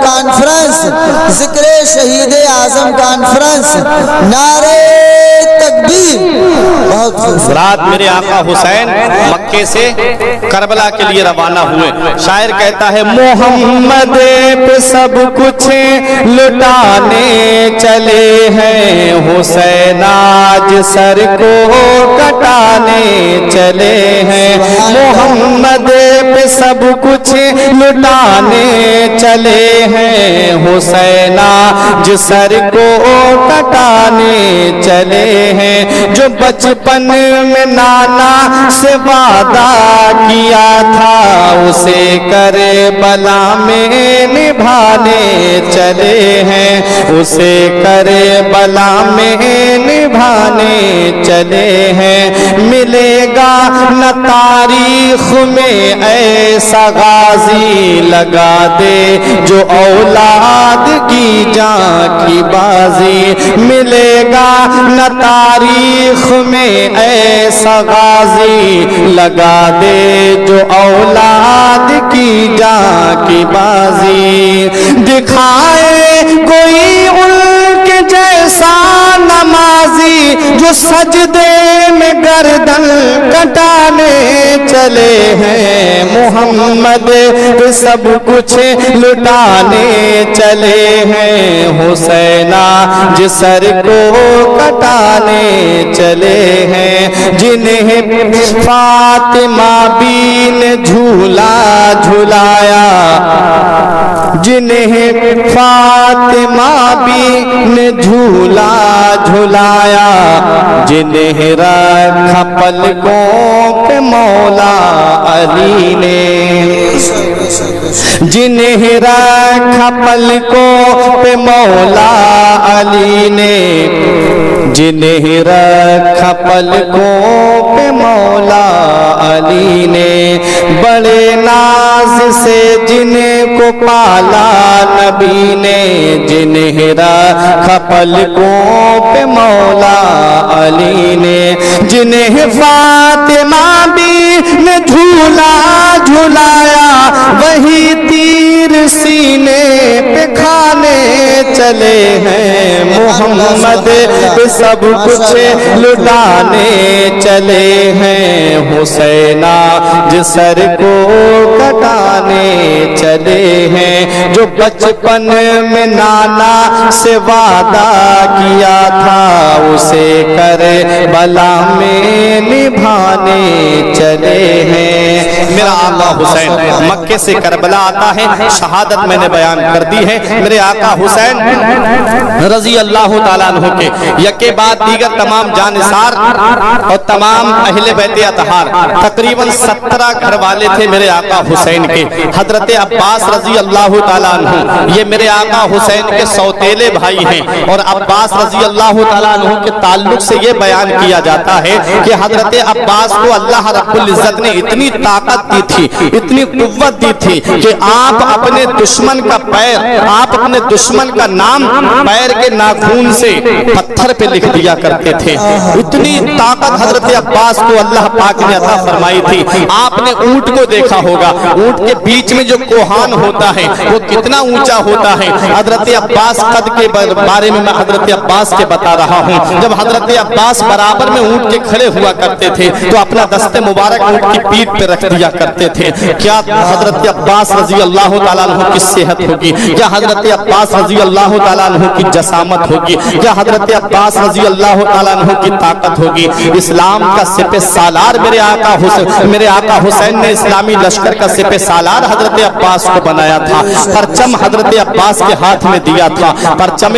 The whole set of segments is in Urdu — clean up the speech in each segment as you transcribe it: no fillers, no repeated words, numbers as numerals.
کانفرنس، ذکر شہید اعظم کانفرنس، نعرہ تکبیر. بہت خوبصورت. رات میرے آقا حسین مکے سے کربلا کے لیے روانہ ہوئے. شاعر کہتا ہے محمد پہ سب کچھ لٹانے چلے ہیں، حسین آج سر کو کٹانے چلے ہیں. محمد پہ سب کچھ لٹانے چلے ہیں، حسین آج سر کو کٹانے چلے ہیں. جو بچپن میں نانا سے وعدہ کیا تھا، اسے کربلا میں نبھانے چلے ہیں، اسے کربلا میں نبھانے چلے ہیں. ملے گا نہ تاریخ میں ایسا غازی، لگا دے جو اولاد کی جان کی بازی. ملے گا نہ تاریخ میں ایسا غازی، لگا دے جو اولاد کی جان کی بازی. دکھائے کوئی ان کے جیسا نمازی، جو سجدے میں گردن کٹانے چلے ہیں. محمد پہ سب کچھ لٹانے چلے ہیں، حسین آج سر کو کٹانے چلے ہیں. جنہیں فاطمہ بھی نے جھولا جھلایا، جنہیں فاطمہ بھی نے جھولا جھلایا، جنہیں رکھا پلکوں پہ مولا علی نے، جنہیں رکھا پلکوں پہ مولا علی نے، جنہیں رکھا پلکوں پہ مولا علی نے. بڑے ناز سے جن کو پالا نبی نے، جنہیں رکھا پلکوں پہ مولا علی نے. جنہیں فاطمہ بھی نے جھولا جھلایا، وہی تیر سینے پہ کھانے چلے ہیں. محمد پہ سب کچھ لٹانے چلے ہیں، حسین آج سر کو کٹانے چلے ہیں. جو بچپن میں نانا سے وعدہ کیا تھا، اسے کربلا میں نبھانے چلے ہیں. میرا آقا حسین مکے سے کربلا آتا ہے، شہادت میں نے بیان کر دی ہے. میرے آقا حسین رضی اللہ تعالیٰ عنہ کے یکے بعد دیگر تمام جانثار اور تمام اہل بیت اطہار، تقریباً 17 گھر والے تھے میرے آقا حسین کے. حضرت عباس رضی اللہ تعالیٰ عنہ یہ میرے آقا حسین کے سوتیلے بھائی ہیں، اور عباس رضی اللہ تعالیٰ عنہ کے تعلق سے یہ بیان کیا جاتا ہے کہ حضرت عباس کو اللہ رب العزت نے اتنی طاقت دی تھی، اتنی قوت دی تھی کہ آپ اپنے دشمن کا پیر، آپ اپنے دشمن کا نام پیر کے ناخون سے پتھر پہ لکھ دیا کرتے تھے. اتنی طاقت حضرت عباس کو اللہ پاک نے عطا فرمائی تھی. آپ نے اونٹ کو دیکھا ہوگا، اونٹ کے بیچ میں جو کوہان ہوتا ہے وہ کتنا اونچا ہوتا ہے. حضرت عباس قد کے بارے میں حضرت عباس کے بتا رہا ہوں. جب حضرت عباس برابر میں اونٹ کے کھڑے ہوا کرتے تھے تو اپنا دست مبارک اونٹ کی پیٹھ پہ رکھ دیا کرتے تھے. کیا حضرت عباس رضی اللہ تعالیٰ عنہ کی صحت ہوگی، کیا حضرت عباس رضی اللہ تعالیٰ عنہ کی جسامت ہوگی، کیا حضرت عباس رضی اللہ تعالیٰ عنہ کی طاقت ہوگی. اسلام کا سپہ سالار میرے آقا حسین نے اسلامی لشکر کا سپہ سالار حضرت عباس کو بنایا تھا. پرچم حضرت عباس کے ہاتھ میں دیا تھا. پرچم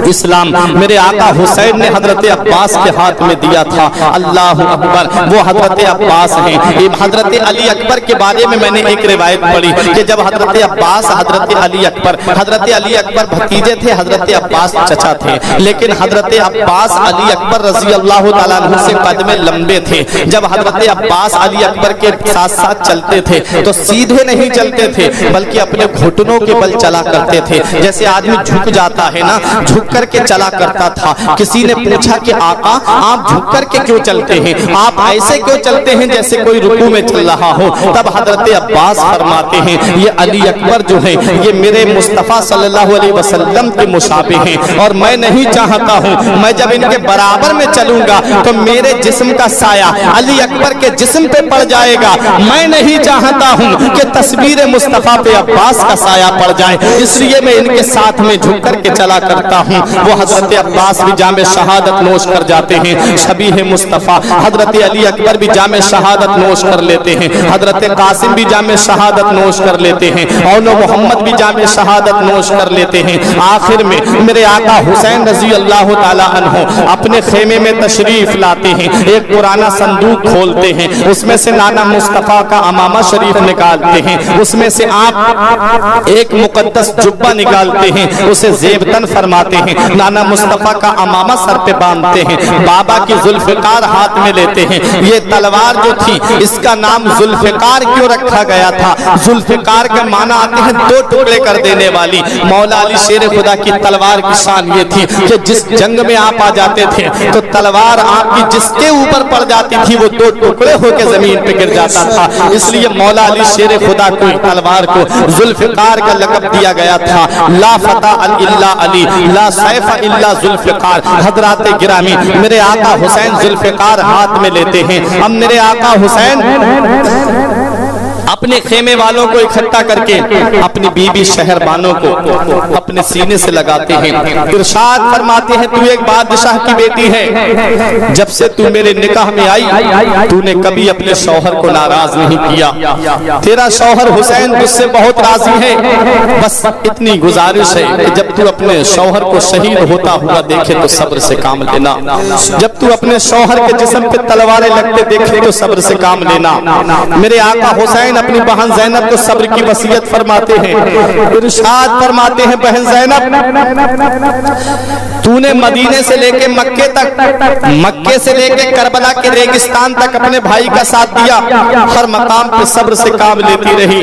اسلام میرے آقا حسین نے حضرت عباس کے ہاتھ میں دیا تھا. اللہ اکبر. وہ حضرت عباس ہیں. حضرت علی اکبر کے بارے میں نے ایک روایت پڑھی کہ جب حضرت عباس حضرت علی اکبر بھتیجے تھے، حضرت عباس چچا تھے، لیکن لیکن حضرت عباس علی اکبر رضی اللہ تعالیٰ عنہ سے قد میں لمبے تھے. جب حضرت عباس علی اکبر کے ساتھ ساتھ چلتے تھے تو سیدھے نہیں چلتے تھے بلکہ اپنے گھٹنوں کے بل چلا کرتے تھے. جیسے آدمی جھک جاتا ہے نا, جھک کر کے چلا کرتا تھا. کسی نے پوچھا کہ آقا آپ جھک کر کے کیوں چلتے ہیں, آپ ایسے کیوں چلتے ہیں جیسے کوئی رکوع میں چل رہا ہو؟ تب حضرت عباس فرماتے ہیں یہ علی اکبر جو ہیں یہ میرے مصطفیٰ صلی اللہ علیہ وسلم کے مشابہ ہیں, اور میں نہیں چاہتا ہوں میں جب ان کے برابر میں چلوں گا تو میرے جسم کا سایہ علی اکبر کے جسم پہ پڑ جائے گا. میں نہیں چاہتا ہوں کہ تصویر مصطفیٰ پہ عباس کا سایہ پڑ جائے, اس لیے میں ان کے ساتھ میں جھک کر کے چلا کرتا ہوں. وہ حضرت عباس بھی جام شہادت نوش کر جاتے ہیں شبیہ مصطفیٰ. حضرت علی اکبر بھی جام شہادت نوش کر لیتے ہیں. حضرت قاسم بھی جام شہادت نوش کر لیتے ہیں. اون محمد بھی جام شہادت نوش کر لیتے ہیں. آخر میں میرے آقا حسین رضی اللہ تعالیٰ عنہ اپنے خیمے میں تشریف لاتے ہیں. ایک پرانا صندوق کھولتے ہیں, اس میں سے نانا مصطفیٰ کا امامہ شریف نکالتے ہیں, اس میں سے آپ ایک مقدس جبہ نکالتے ہیں, اسے زیبتن فرماتے ہیں. نانا مصطفیٰ کا امامہ سر پہ باندھتے ہیں, بابا کی ذوالفقار ہاتھ میں لیتے ہیں. یہ تلوار جو تھی اس کا نام ذوالفقار کیوں رکھا گیا تھا؟ ذوالفقار کا معنی آتے ہیں دو ٹکڑے کر دینے والی. مولا علی شیر خدا کی تلوار کی شان یہ تھی کہ جس جنگ میں آپ آ جاتے تھے تو تلوار آپ کی جس کے اوپر پڑ جاتی تھی وہ دو ٹکڑے ہو کے زمین پہ گر جاتا تھا. اس لیے مولا علی شیر خدا کو تلوار کو ذوالفقار کا لقب دیا گیا تھا. لا فتح الا علی, لا سیف الا ذوالفقار. حضرات گرامی میرے آقا حسین ذوالفقار ہاتھ میں لیتے ہیں. اب میرے آقا حسین اپنے خیمے والوں کو اکٹھا کر کے اپنی بیوی شہربانوں کو اپنے سینے سے لگاتے ہیں. ارشاد فرماتے ہیں تو ایک بادشاہ کی بیٹی ہے, جب سے تو میرے نکاح میں آئی تو نے کبھی اپنے شوہر کو ناراض نہیں کیا. تیرا شوہر حسین تجھ سے بہت راضی ہے. بس اتنی گزارش ہے کہ جب تو اپنے شوہر کو شہید ہوتا ہوا دیکھے تو صبر سے کام لینا. جب تو اپنے شوہر کے جسم پہ تلواریں لگتے دیکھے تو صبر سے کام لینا. میرے آقا حسین اپنی بہن زینب کو صبر کی وصیت فرماتے ہیں. ارشاد فرماتے ہیں بہن زینب تو نے مدینے سے لے کے مکے تک, مکے سے لے کے کربلا کے ریگستان تک اپنے بھائی کا ساتھ دیا, ہر مقام پہ صبر سے کام لیتی رہی.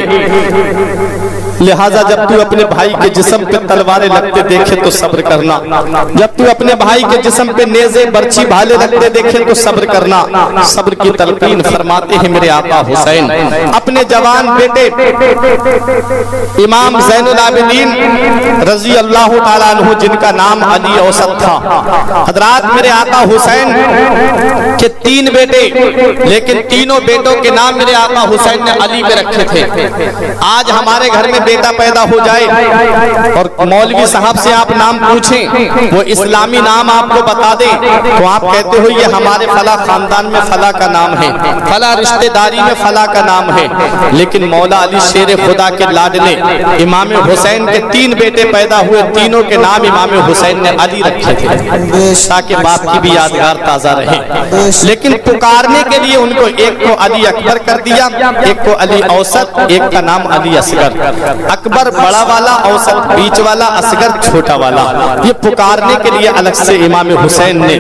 لہٰذا جب تو اپنے بھائی کے جسم پہ تلواریں لگتے دیکھے تو صبر کرنا. جب تو اپنے بھائی کے جسم پہ نیزے برچھی بھالے لگتے دیکھے تو صبر کرنا. صبر کی تلقین فرماتے ہیں میرے آقا حسین اپنے جوان بیٹے امام زین العابدین رضی اللہ تعالیٰ عنہ جن کا نام علی اوسط تھا. حضرات میرے آقا حسین کے 3 بیٹے, لیکن تینوں بیٹوں کے نام میرے آقا حسین نے علی پہ رکھے تھے. آج ہمارے گھر میں بیٹا پیدا ہو جائے اور مولوی صاحب سے آپ نام پوچھیں, وہ اسلامی نام آپ کو بتا دیں تو آپ کہتے ہو یہ ہمارے فلاں خاندان میں فلاں کا نام ہے, فلاں رشتہ داری میں فلاں کا نام ہے. لیکن مولا علی شیر خدا کے لاڈلے امام حسین کے 3 بیٹے پیدا ہوئے, تینوں کے نام امام حسین نے علی رکھے تھے تاکہ باپ کی بھی یادگار تازہ رہے. لیکن پکارنے کے لیے ان کو ایک کو علی اکبر کر دیا, ایک کو علی اوسط, ایک کا نام علی اصغر. اکبر بڑا والا, اوسط بیچ والا, اصغر چھوٹا والا. یہ پکارنے کے لیے الگ سے امام حسین نے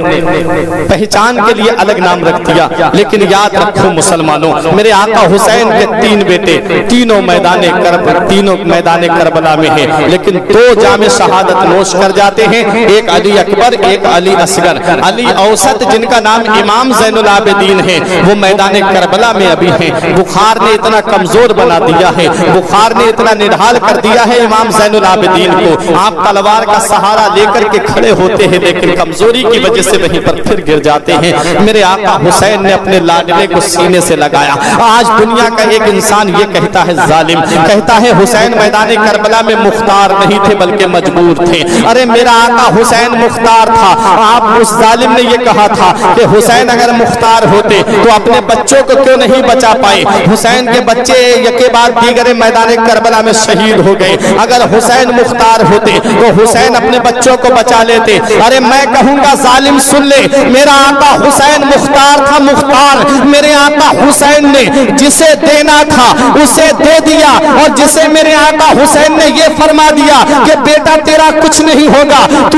پہچان کے لیے الگ نام رکھ دیا. لیکن یاد رکھو مسلمانوں میرے آقا حسین کے 3 بیٹے تینوں میدان کربلا میں ہیں, لیکن 2 جام شہادت نوش کر جاتے ہیں. ایک علی اکبر, ایک علی اصغر. علی اوسط جن کا نام امام زین العابدین ہے وہ میدان کربلا میں ابھی ہیں. بخار نے اتنا کمزور بنا دیا ہے, بخار نے اتنا نڈھال کر دیا ہے امام زین العابدین کو. آپ تلوار کا سہارا لے کر کے کھڑے ہوتے ہیں لیکن کمزوری کی وجہ سے وہیں پر پھر گر جاتے ہیں. میرے آقا حسین نے اپنے لاڈلے کو سینے سے لگایا. آج دنیا کا ایک انسان یہ کہتا ہے ظالم, کہتا ہے حسین میدان کربلا میں مختار نہیں تھے بلکہ مجبور تھے. ارے میرا آقا حسین مختار تھا. آپ اس ظالم نے یہ کہا تھا کہ حسین اگر مختار ہوتے تو اپنے بچوں کو کیوں نہیں بچا پائے. حسین کے بچے یکے بعد دیگر میدان کربلا میں شہید ہو گئے. اگر حسین مختار ہوتے تو حسین اپنے بچوں کو بچا لیتے. ارے میں کہوں گا ظالم سن لے, میرا آقا حسین مختار تھا, مختار. میرے آقا حسین نے جسے دینا تھا اسے دے دیا, اور جسے میرے آقا حسین نے یہ فرما دیا کہ بیٹا تیرا کچھ نہیں ہوگا, تو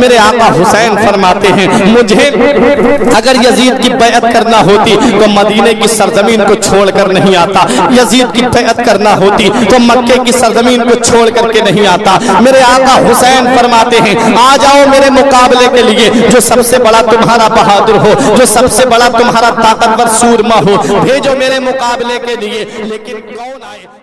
میرے آقا حسین فرماتے ہیں مجھے اگر یزید کی بیعت کرنا ہوتی تو مدینے کی سرزمین کو چھوڑ کر نہیں آتا, یزید کی بیعت کرنا ہوتی تو مکے کی سرزمین کو چھوڑ کر کے نہیں آتا. میرے آقا حسین فرماتے ہیں آ جاؤ میرے مقابلے کے لیے, جو سب سے بڑا تمہارا بہادر ہو, جو سب سے بڑا تمہارا طاقتور سورما ہو, بھیجو میرے مقابلے کے لیے. لیکن کون آئے؟